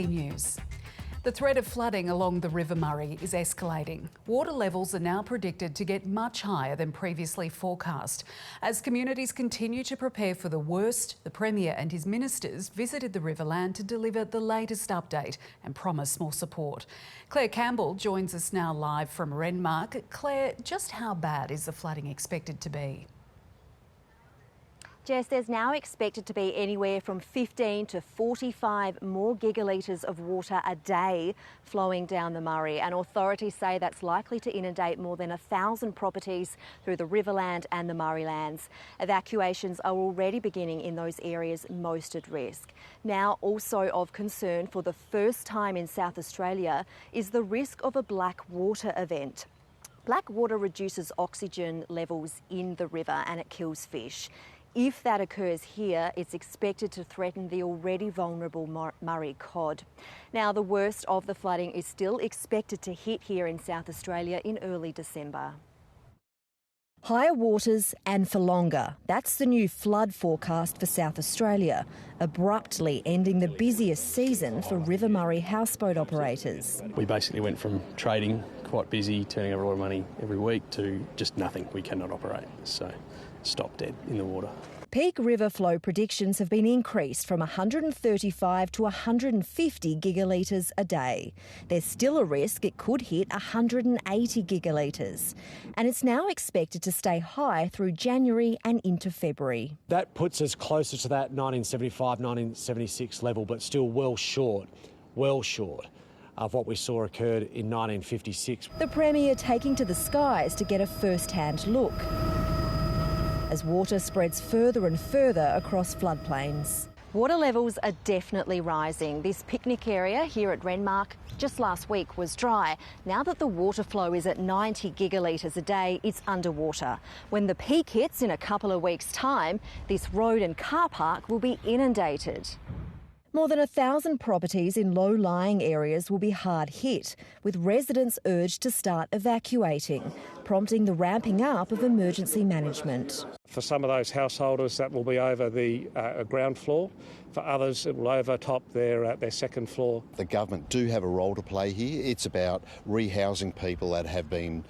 News. The threat of flooding along the River Murray is escalating. Water levels are now predicted to get much higher than previously forecast. As communities continue to prepare for the worst, the Premier and his ministers visited the Riverland to deliver the latest update and promise more support. Claire Campbell joins us now live from Renmark. Claire, just how bad is the flooding expected to be? Jess, there's now expected to be anywhere from 15 to 45 more gigalitres of water a day flowing down the Murray, and authorities say that's likely to inundate more than 1,000 properties through the Riverland and the Murraylands. Evacuations are already beginning in those areas most at risk. Now, also of concern for the first time in South Australia is the risk of a black water event. Black water reduces oxygen levels in the river and it kills fish. If that occurs here, it's expected to threaten the already vulnerable Murray cod. Now, the worst of the flooding is still expected to hit here in South Australia in early December. Higher waters and for longer. That's the new flood forecast for South Australia, abruptly ending the busiest season for River Murray houseboat operators. We basically went from trading, quite busy, turning over a lot of money every week, to just nothing. We cannot operate, so stop dead in the water. Peak river flow predictions have been increased from 135 to 150 gigalitres a day. There's still a risk it could hit 180 gigalitres. And it's now expected to stay high through January and into February. That puts us closer to that 1975, 1976 level, but still well short of what we saw occurred in 1956. The Premier taking to the skies to get a first-hand look as water spreads further and further across floodplains. Water levels are definitely rising. This picnic area here at Renmark just last week was dry. Now that the water flow is at 90 gigalitres a day, it's underwater. When the peak hits in a couple of weeks' time, this road and car park will be inundated. More than 1,000 properties in low-lying areas will be hard hit, with residents urged to start evacuating, prompting the ramping up of emergency management. For some of those householders, that will be over the ground floor. For others, it will overtop their second floor. The government do have a role to play here. It's about rehousing people that have been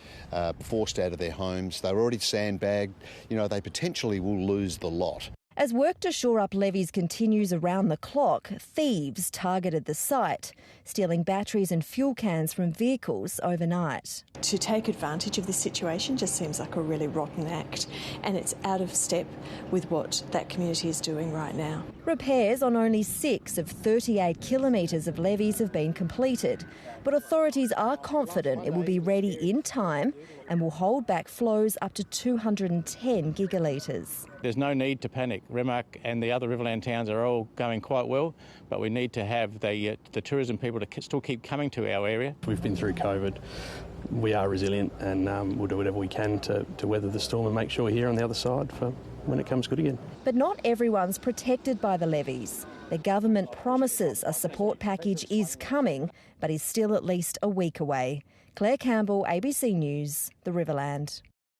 forced out of their homes. They're already sandbagged. You know, they potentially will lose the lot. As work to shore up levees continues around the clock, thieves targeted the site, stealing batteries and fuel cans from vehicles overnight. To take advantage of this situation just seems like a really rotten act, and it's out of step with what that community is doing right now. Repairs on only 6 of 38 kilometres of levees have been completed, but authorities are confident it will be ready in time and will hold back flows up to 210 gigalitres. There's no need to panic. Renmark and the other Riverland towns are all going quite well, but we need to have the tourism people to still keep coming to our area. We've been through COVID. We are resilient, and we'll do whatever we can to weather the storm and make sure we're here on the other side for when it comes good again. But not everyone's protected by the levees. The government promises a support package is coming, but is still at least a week away. Claire Campbell, ABC News, the Riverland.